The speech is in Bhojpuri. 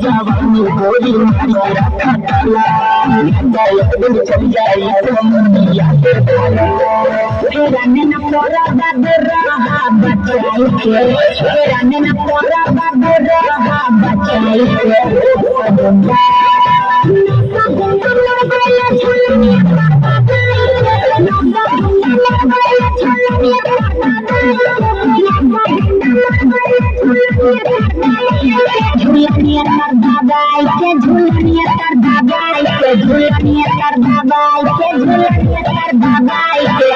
जवानी गोरी मारी रखा डाला दिन चल जाई तो मुनिया के डाला तेरा नैना पोरा बाबू रहा बचाई के तेरा नैना पोरा बाबू रहा बचाई के झुलनिया कर दबाई के झुलनिया कर दबाई के झुलनिया कर दबाई के झुलनिया कर दबाई के